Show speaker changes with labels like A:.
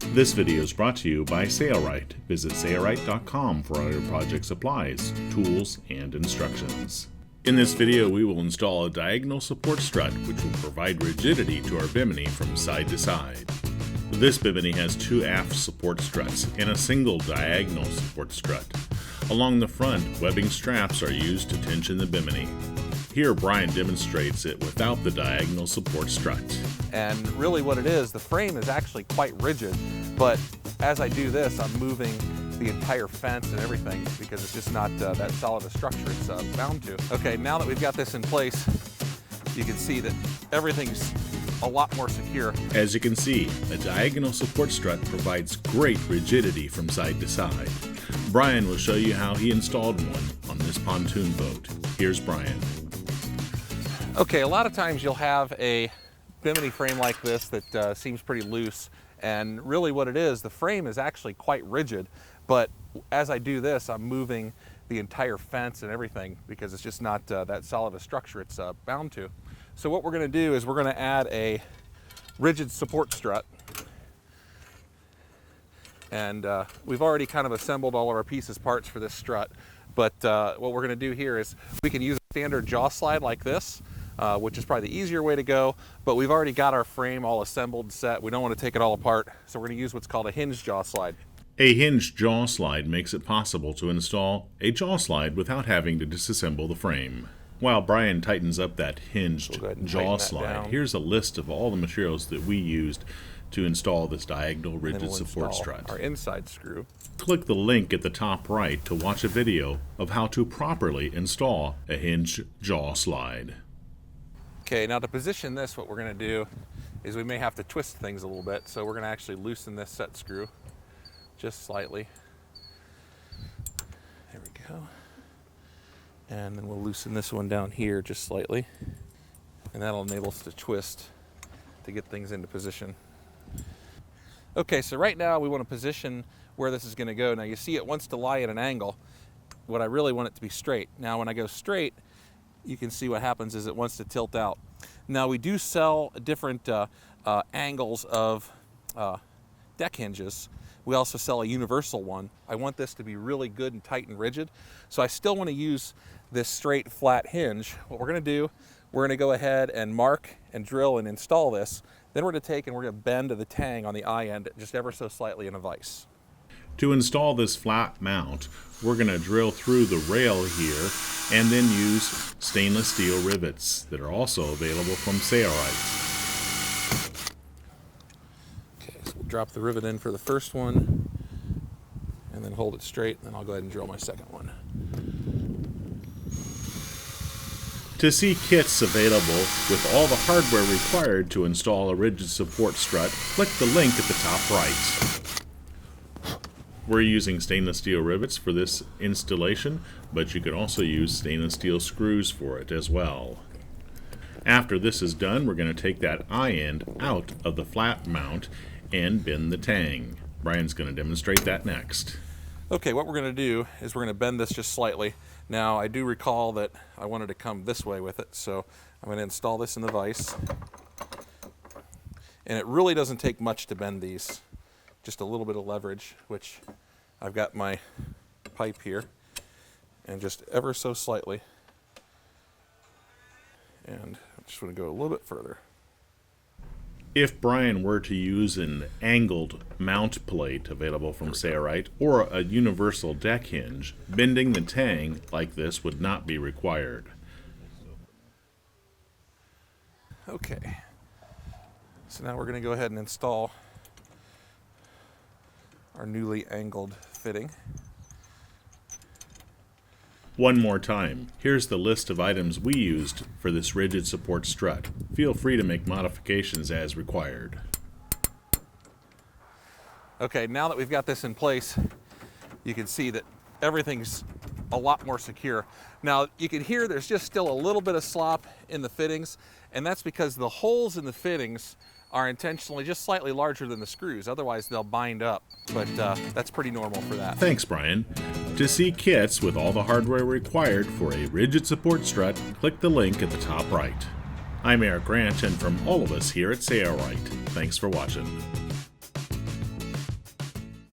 A: This video is brought to you by Sailrite. Visit Sailrite.com for all your project supplies, tools, and instructions. In this video, we will install a diagonal support strut which will provide rigidity to our Bimini from side to side. This Bimini has two aft support struts and a single diagonal support strut. Along the front, webbing straps are used to tension the Bimini. Here, Brian demonstrates it without the diagonal support strut.
B: And really what it is, the frame is actually quite rigid, but as I do this, I'm moving the entire fence and everything because it's just not that solid a structure it's bound to. Okay, now that we've got this in place, you can see that everything's a lot more secure.
A: As you can see, a diagonal support strut provides great rigidity from side to side. Brian will show you how he installed one on this pontoon boat. Here's Brian.
B: Okay, a lot of times you'll have a Bimini frame like this that seems pretty loose, and really what it is, the frame is actually quite rigid, but as I do this, I'm moving the entire fence and everything because it's just not that solid a structure it's bound to. So what we're going to do is we're going to add a rigid support strut, and we've already kind of assembled all of our pieces parts for this strut, but what we're going to do here is we can use a standard jaw slide like this, which is probably the easier way to go, but we've already got our frame all assembled and set. We don't want to take it all apart, so we're going to use what's called a hinged jaw slide.
A: A hinged jaw slide makes it possible to install a jaw slide without having to disassemble the frame. While Brian tightens up that hinged jaw slide, here's a list of all the materials that we used to install this diagonal rigid support strut.
B: Our inside screw.
A: Click the link at the top right to watch a video of how to properly install a hinged jaw slide.
B: Okay, now to position this, what we're going to do is we may have to twist things a little bit, so we're going to actually loosen this set screw just slightly. There we go. And then we'll loosen this one down here just slightly, and that'll enable us to twist to get things into position. Okay, so right now we want to position where this is going to go. Now you see it wants to lie at an angle. What I really want it to be straight. Now when I go straight, you can see what happens is it wants to tilt out. Now we do sell different angles of deck hinges. We also sell a universal one. I want this to be really good and tight and rigid, so I still want to use this straight flat hinge. What we're going to do, we're going to go ahead and mark and drill and install this. Then we're going to take and we're going to bend the tang on the eye end just ever so slightly in a vise.
A: To install this flat mount, we're going to drill through the rail here and then use stainless steel rivets that are also available from Sailrite.
B: Okay, so we'll drop the rivet in for the first one and then hold it straight, and then I'll go ahead and drill my second one.
A: To see kits available with all the hardware required to install a rigid support strut, click the link at the top right. We're using stainless steel rivets for this installation, but you can also use stainless steel screws for it as well. After this is done, we're going to take that eye end out of the flat mount and bend the tang. Brian's going to demonstrate that next.
B: Okay, what we're going to do is we're going to bend this just slightly. Now I do recall that I wanted to come this way with it, so I'm going to install this in the vise. And it really doesn't take much to bend these. Just a little bit of leverage, which I've got my pipe here, and just ever so slightly. And I just want to go a little bit further.
A: If Brian were to use an angled mount plate available from Sailrite or a universal deck hinge, bending the tang like this would not be required.
B: Okay, so now we're going to go ahead and install our newly angled fitting.
A: One more time, here's the list of items we used for this rigid support strut. Feel free to make modifications as required.
B: Okay, now that we've got this in place, you can see that everything's a lot more secure. Now you can hear there's just still a little bit of slop in the fittings, and that's because the holes in the fittings are intentionally just slightly larger than the screws. Otherwise they'll bind up, but that's pretty normal for that.
A: Thanks, Brian. To see kits with all the hardware required for a rigid support strut, click the link at the top right. I'm Eric Grant, and from all of us here at Sailrite, thanks for watching.